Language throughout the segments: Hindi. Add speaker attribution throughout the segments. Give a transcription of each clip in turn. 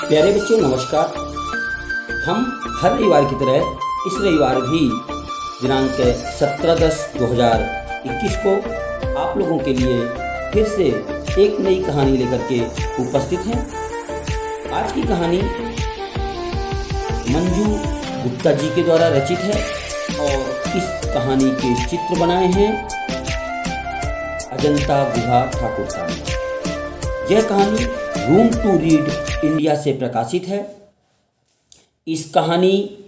Speaker 1: प्यारे बच्चों नमस्कार। हम हर रविवार की तरह इस रविवार भी दिनांक 17/10/2021 को आप लोगों के लिए फिर से एक नई कहानी लेकर के उपस्थित हैं। आज की कहानी मंजू गुप्ता जी के द्वारा रचित है और इस कहानी के चित्र बनाए हैं अजंता गुहा ठाकुर साहब ने। यह कहानी रूम टू रीड इंडिया से प्रकाशित है। इस कहानी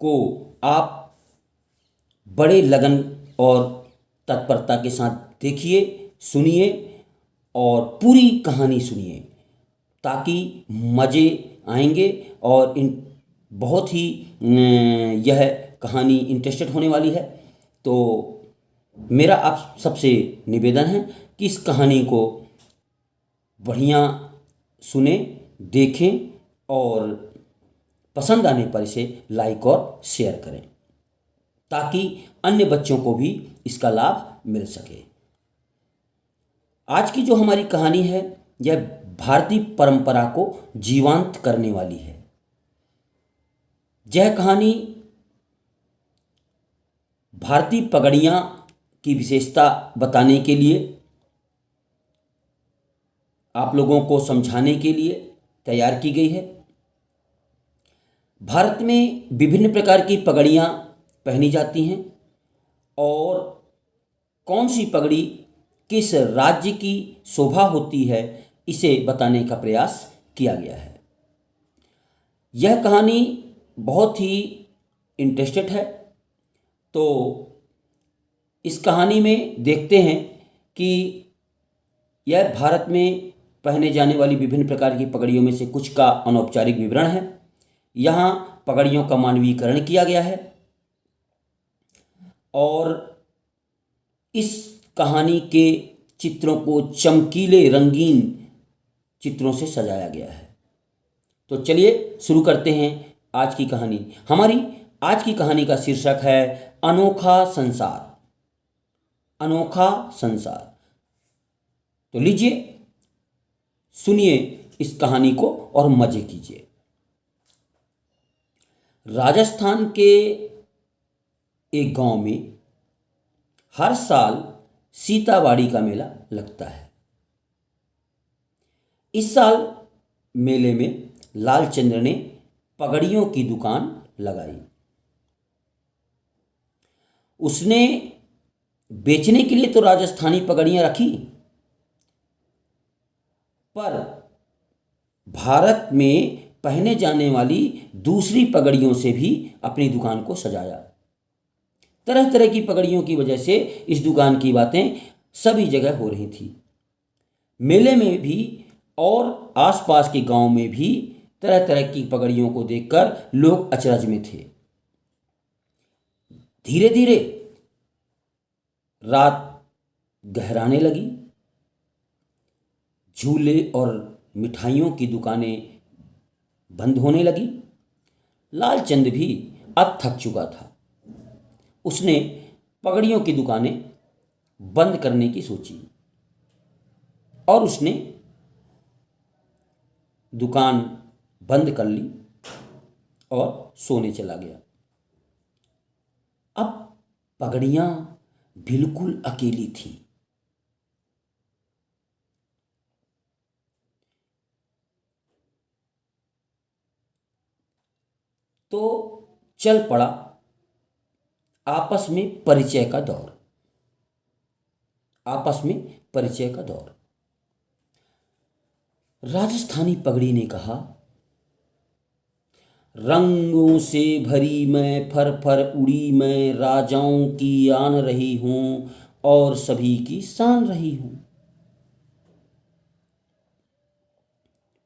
Speaker 1: को आप बड़े लगन और तत्परता के साथ देखिए, सुनिए और पूरी कहानी सुनिए ताकि मज़े आएंगे और बहुत ही यह कहानी इंटरेस्टेड होने वाली है। तो मेरा आप सबसे निवेदन है कि इस कहानी को बढ़िया सुने, देखें और पसंद आने पर इसे लाइक और शेयर करें ताकि अन्य बच्चों को भी इसका लाभ मिल सके। आज की जो हमारी कहानी है यह भारतीय परंपरा को जीवंत करने वाली है। यह कहानी भारतीय पगड़ियाँ की विशेषता बताने के लिए, आप लोगों को समझाने के लिए तैयार की गई है। भारत में विभिन्न प्रकार की पगड़ियाँ पहनी जाती हैं और कौन सी पगड़ी किस राज्य की शोभा होती है इसे बताने का प्रयास किया गया है। यह कहानी बहुत ही इंटरेस्टेड है। तो इस कहानी में देखते हैं कि यह भारत में पहने जाने वाली विभिन्न प्रकार की पगड़ियों में से कुछ का अनौपचारिक विवरण है। यहाँ पगड़ियों का मानवीकरण किया गया है और इस कहानी के चित्रों को चमकीले रंगीन चित्रों से सजाया गया है। तो चलिए शुरू करते हैं आज की कहानी। हमारी आज की कहानी का शीर्षक है अनोखा संसार। अनोखा संसार। तो लीजिए सुनिए इस कहानी को और मजे कीजिए। राजस्थान के एक गांव में हर साल सीताबाड़ी का मेला लगता है। इस साल मेले में लालचंद्र ने पगड़ियों की दुकान लगाई। उसने बेचने के लिए तो राजस्थानी पगड़ियां रखी, पर भारत में पहने जाने वाली दूसरी पगड़ियों से भी अपनी दुकान को सजाया। तरह तरह की पगड़ियों की वजह से इस दुकान की बातें सभी जगह हो रही थी। मेले में भी और आसपास के गांव में भी तरह तरह की पगड़ियों को देखकर लोग अचरज में थे। धीरे धीरे रात गहराने लगी। झूले और मिठाइयों की दुकानें बंद होने लगी। लालचंद भी अब थक चुका था। उसने पगड़ियों की दुकानें बंद करने की सोची और उसने दुकान बंद कर ली और सोने चला गया। अब पगड़ियां बिल्कुल अकेली थी। तो चल पड़ा आपस में परिचय का दौर। आपस में परिचय का दौर। राजस्थानी पगड़ी ने कहा, रंगों से भरी मैं फर फर उड़ी मैं, राजाओं की आन रही हूं और सभी की शान रही हूं।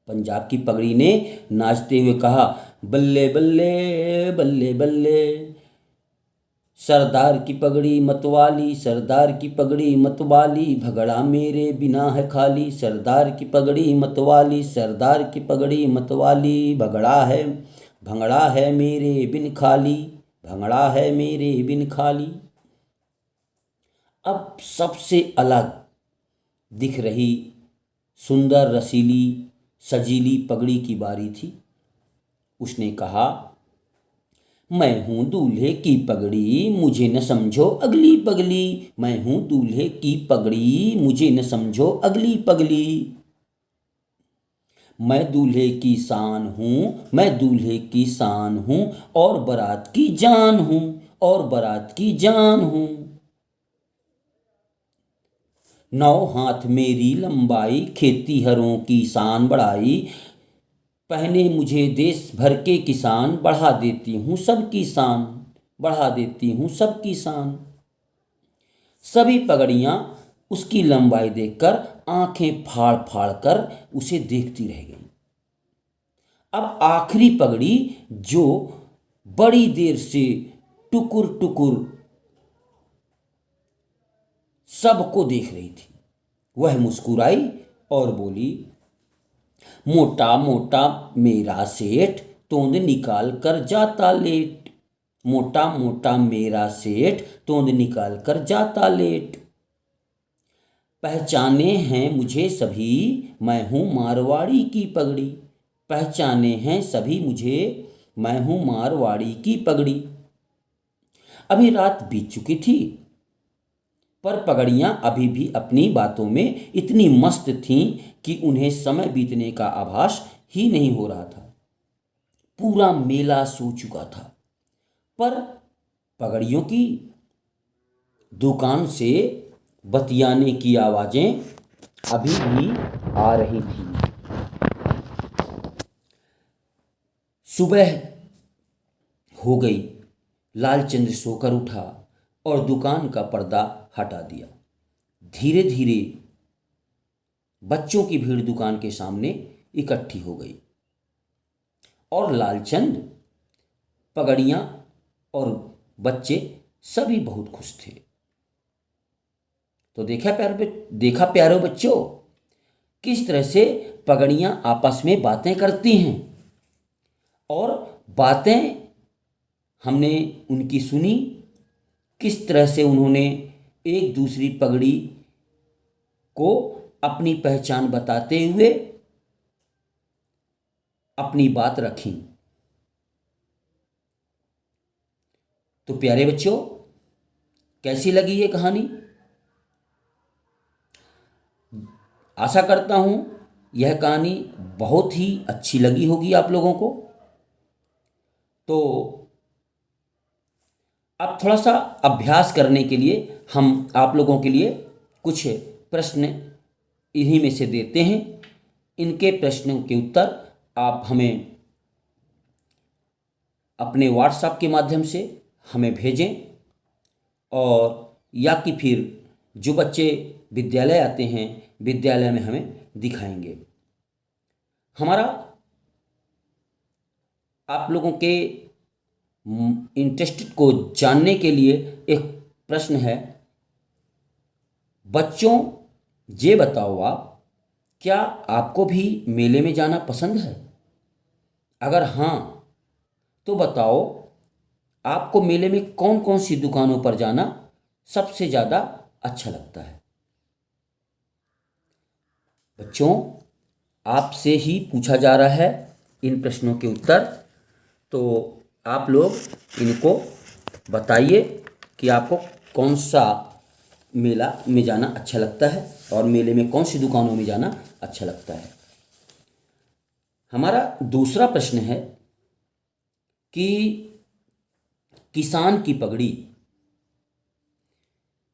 Speaker 1: पंजाब की पगड़ी ने नाचते हुए कहा, बल्ले बल्ले बल्ले बल्ले, सरदार की पगड़ी मतवाली, सरदार की पगड़ी मतवाली, भगड़ा मेरे बिना है खाली, सरदार की पगड़ी मतवाली, सरदार की पगड़ी मतवाली, भंगड़ा है मेरे बिन खाली, भंगड़ा है मेरे बिन खाली। अब सबसे अलग दिख रही सुंदर रसीली सजीली पगड़ी की बारी थी। उसने कहा, मैं हूँ दूल्हे की पगड़ी, मुझे न समझो अगली पगली। मैं हूँ दूल्हे की पगड़ी, मुझे न समझो अगली पगली। मैं दूल्हे की शान हूँ, मैं दूल्हे की शान हूँ, और बारात की जान हूँ, और बारात की जान हूँ। 9 हाथ मेरी लंबाई, खेती हरों की शान बढ़ाई। पहने मुझे देश भर के किसान, बढ़ा देती हूँ सबकी शान, बढ़ा देती हूँ सबकी शान। सभी पगड़ियाँ उसकी लंबाई देखकर आंखें फाड़ फाड़ कर उसे देखती रह गईं। अब आखिरी पगड़ी, जो बड़ी देर से टुकुर टुकुर सबको देख रही थी, वह मुस्कुराई और बोली, मोटा मोटा मेरा सेठ, तोंद निकाल कर जाता लेट। मोटा मोटा मेरा सेठ, तोंद निकाल कर जाता लेट। पहचाने हैं मुझे सभी, मैं हूँ मारवाड़ी की पगड़ी। पहचाने हैं सभी मुझे, मैं हूँ मारवाड़ी की पगड़ी। अभी रात बीत चुकी थी, पर पगड़ियाँ अभी भी अपनी बातों में इतनी मस्त थीं कि उन्हें समय बीतने का आभास ही नहीं हो रहा था। पूरा मेला सो चुका था, पर पगड़ियों की दुकान से बतियाने की आवाज़ें अभी भी आ रही थी। सुबह हो गई। लालचंद्र सोकर उठा और दुकान का पर्दा हटा दिया। धीरे धीरे बच्चों की भीड़ दुकान के सामने इकट्ठी हो गई और लालचंद, पगड़ियाँ और बच्चे सभी बहुत खुश थे। तो देखा प्यारे बच्चों, किस तरह से पगड़ियाँ आपस में बातें करती हैं, और बातें हमने उनकी सुनी, किस तरह से उन्होंने एक दूसरी पगड़ी को अपनी पहचान बताते हुए अपनी बात रखी। तो प्यारे बच्चों, कैसी लगी ये कहानी? आशा करता हूँ यह कहानी बहुत ही अच्छी लगी होगी आप लोगों को। तो अब थोड़ा सा अभ्यास करने के लिए हम आप लोगों के लिए कुछ प्रश्न इन्हीं में से देते हैं। इनके प्रश्नों के उत्तर आप हमें अपने व्हाट्सएप के माध्यम से हमें भेजें, और या कि फिर जो बच्चे विद्यालय आते हैं, विद्यालय में हमें दिखाएंगे। हमारा आप लोगों के इंटरेस्ट को जानने के लिए एक प्रश्न है। बच्चों, ये बताओ आप, क्या आपको भी मेले में जाना पसंद है? अगर हाँ, तो बताओ आपको मेले में कौन कौन सी दुकानों पर जाना सबसे ज़्यादा अच्छा लगता है? बच्चों, आपसे ही पूछा जा रहा है इन प्रश्नों के उत्तर, तो आप लोग इनको बताइए कि आपको कौन सा मेला में जाना अच्छा लगता है और मेले में कौन सी दुकानों में जाना अच्छा लगता है। हमारा दूसरा प्रश्न है कि किसान की पगड़ी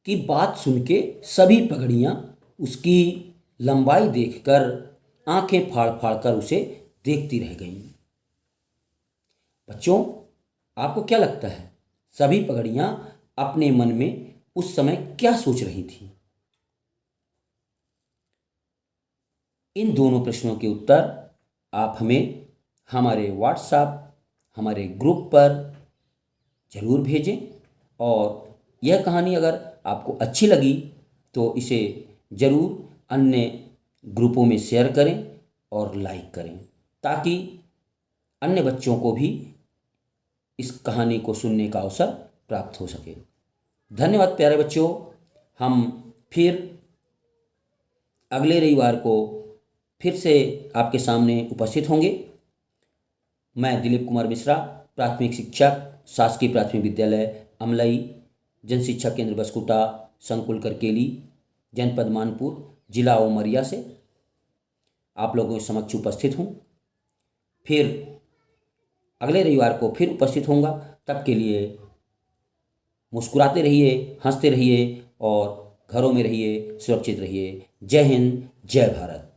Speaker 1: की बात सुन के सभी पगड़ियाँ उसकी लंबाई देखकर आंखें फाड़ फाड़ कर उसे देखती रह गईं। बच्चों, आपको क्या लगता है, सभी पगड़ियाँ अपने मन में उस समय क्या सोच रही थीं? इन दोनों प्रश्नों के उत्तर आप हमें हमारे व्हाट्सएप, हमारे ग्रुप पर ज़रूर भेजें, और यह कहानी अगर आपको अच्छी लगी तो इसे ज़रूर अन्य ग्रुपों में शेयर करें और लाइक करें, ताकि अन्य बच्चों को भी इस कहानी को सुनने का अवसर प्राप्त हो सके। धन्यवाद प्यारे बच्चों। हम फिर अगले रविवार को फिर से आपके सामने उपस्थित होंगे। मैं दिलीप कुमार मिश्रा, प्राथमिक शिक्षक, शासकीय प्राथमिक विद्यालय अमलई, जन शिक्षा केंद्र बसकुटा, संकुल करकेली, जनपद मानपुर, जिला उमरिया से आप लोगों के समक्ष उपस्थित हूँ। फिर अगले रविवार को फिर उपस्थित होऊंगा। तब के लिए मुस्कुराते रहिए, हंसते रहिए और घरों में रहिए, सुरक्षित रहिए। जय हिंद, जय भारत।